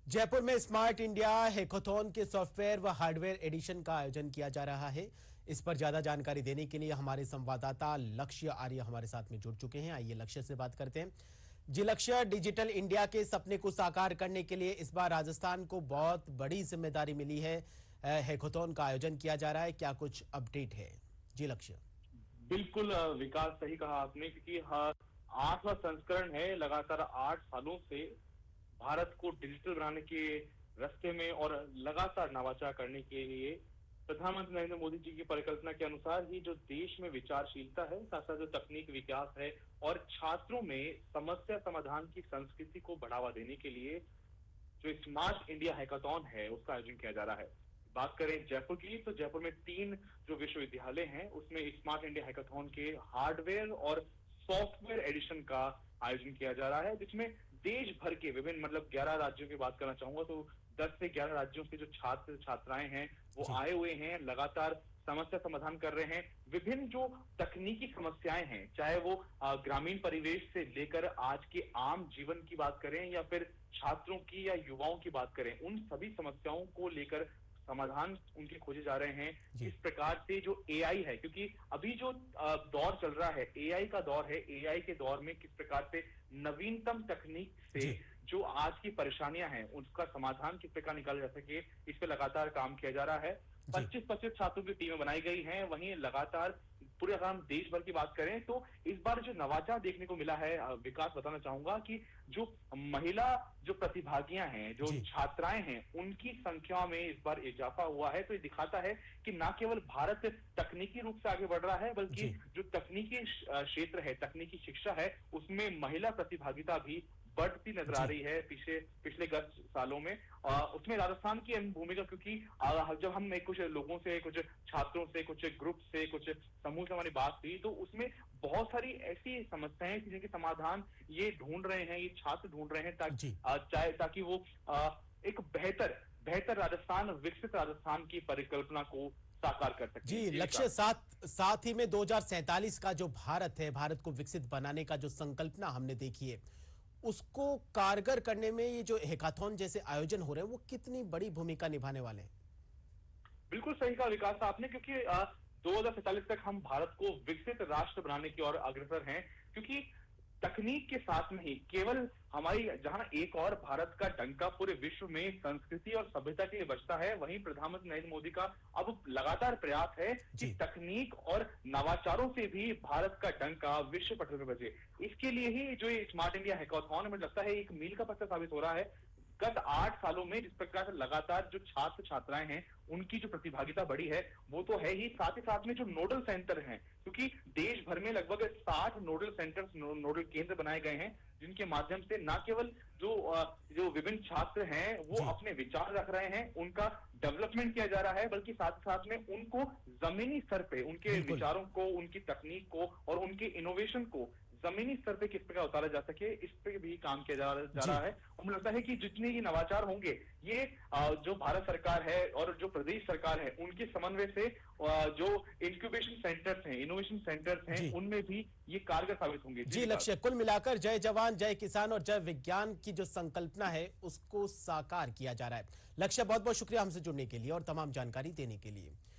जयपुर में smart India hackathon के software व हार्डवेयर एडिशन का आयोजन किया जा रहा है। इस पर ज्यादा जानकारी देने के लिए हमारे संवाददाता लक्ष्य आर्य हमारे साथ में जुड़ चुके हैं। आइए लक्ष्य से बात करते हैं। जी लक्ष्य, डिजिटल इंडिया के सपने को साकार करने के लिए इस बार राजस्थान को बहुत बड़ी जिम्मेदारी मिली है। हैकाथॉन का आयोजन किया जा रहा है, क्या कुछ अपडेट है? जी लक्ष्य। बिल्कुल विकास, सही कहा आपने, क्योंकि 8वां संस्करण है। लगातार 8 सालों से भारत को डिजिटल बनाने के रास्ते में और लगातार नवाचार करने के लिए प्रधानमंत्री नरेंद्र मोदी जी की परिकल्पना के अनुसार ही जो देश में विचारशीलता है, साथ साथ जो तकनीक विकास है और छात्रों में समस्या समाधान की संस्कृति को बढ़ावा देने के लिए जो स्मार्ट इंडिया हैकाथॉन है उसका आयोजन किया जा रहा है। बात करें जयपुर की, तो जयपुर में 3 जो विश्वविद्यालय हैं उसमें स्मार्ट इंडिया हैकाथॉन के हार्डवेयर और सॉफ्टवेयर एडिशन का आयोजन किया जा रहा है, जिसमें देश भर के विभिन्न 11 राज्यों की बात करना चाहूंगा तो 10 से 11 राज्यों से जो छात्र छात्राएं हैं वो आए हुए हैं, लगातार समस्या समाधान कर रहे हैं। विभिन्न जो तकनीकी समस्याएं हैं, चाहे वो ग्रामीण परिवेश से लेकर आज के आम जीवन की बात करें या फिर छात्रों की या युवाओं की बात करें, उन सभी समस्याओं को लेकर समाधान उनके खोजे जा रहे हैं। इस प्रकार से जो एआई है, क्योंकि अभी जो दौर चल रहा है एआई का दौर है, एआई के दौर में किस प्रकार से नवीनतम तकनीक से जो आज की परेशानियां हैं उसका समाधान किस प्रकार निकाला जा सके, इस पे लगातार काम किया जा रहा है। 25-25 छात्रों की टीमें बनाई गई हैं। वहीं लगातार पूरे अगर हम देश भर की बात करें तो इस बार जो नवाचार देखने को मिला है, विकास बताना चाहूंगा कि जो महिला जो प्रतिभागियां हैं, जो छात्राएं हैं, उनकी संख्या में इस बार इजाफा हुआ है। तो ये दिखाता है कि न केवल भारत तकनीकी रूप से आगे बढ़ रहा है, बल्कि जो तकनीकी क्षेत्र है, तकनीकी शिक्षा है, उसमें महिला प्रतिभागिता भी बढ़ती नजर आ रही है पिछले 10 सालों में। उसमें राजस्थान की अहम भूमिका, क्योंकि जब हम कुछ लोगों से, कुछ छात्रों से, कुछ ग्रुप से, कुछ समूह से हमारी बात हुई तो उसमें बहुत सारी ऐसी समस्याएं थी जिनके समाधान ये ढूंढ रहे हैं, ये छात्र ढूंढ रहे हैं, ताकि वो एक बेहतर राजस्थान, विकसित राजस्थान की परिकल्पना को साकार कर सकते हैं। जी लक्ष्य, साथ ही में 2047 का जो भारत है, भारत को विकसित बनाने का जो संकल्पना हमने देखी है, उसको कारगर करने में ये जो हैकाथॉन जैसे आयोजन हो रहे हैं वो कितनी बड़ी भूमिका निभाने वाले हैं? बिल्कुल सही कहा विकास आपने, क्योंकि 2047 तक हम भारत को विकसित राष्ट्र बनाने की ओर अग्रसर हैं। क्योंकि तकनीक के साथ में ही केवल हमारी, जहां एक और भारत का डंका पूरे विश्व में संस्कृति और सभ्यता के लिए बजता है, वहीं प्रधानमंत्री नरेंद्र मोदी का अब लगातार प्रयास है कि तकनीक और नवाचारों से भी भारत का डंका विश्व पटल पर बजे। इसके लिए ही जो ये स्मार्ट इंडिया हैकाथॉन, मुझे लगता है एक मील का पत्थर साबित हो रहा है। गत 8 सालों में जिस प्रकार से लगातार जो छात्र छात्राएं हैं उनकी जो प्रतिभागिता बढ़ी है वो तो है ही, साथ ही साथ में जो नोडल सेंटर हैं, क्योंकि देश भर में लगभग 60 नोडल सेंटर्स, नोडल केंद्र बनाए गए हैं, जिनके माध्यम से न केवल जो विभिन्न छात्र हैं वो अपने विचार रख रहे हैं, उनका डेवलपमेंट किया जा रहा है, बल्कि साथ साथ में उनको जमीनी स्तर पे उनके विचारों को, उनकी तकनीक को और उनके इनोवेशन को जमीनी स्तर पे किस प्रकार उतारा जा सके, इस पे भी काम किया जा रहा है। और मुझे लगता है कि जितने ये नवाचार होंगे, ये जो भारत सरकार है और जो प्रदेश सरकार है उनके समन्वय से जो इंक्यूबेशन सेंटर्स हैं, इनोवेशन सेंटर्स हैं, उनमें भी ये कारगर साबित होंगे। जी लक्ष्य, कुल मिलाकर जय जवान जय किसान और जय विज्ञान की जो संकल्पना है उसको साकार किया जा रहा है। लक्ष्य, बहुत बहुत शुक्रिया हमसे जुड़ने के लिए और तमाम जानकारी देने के लिए।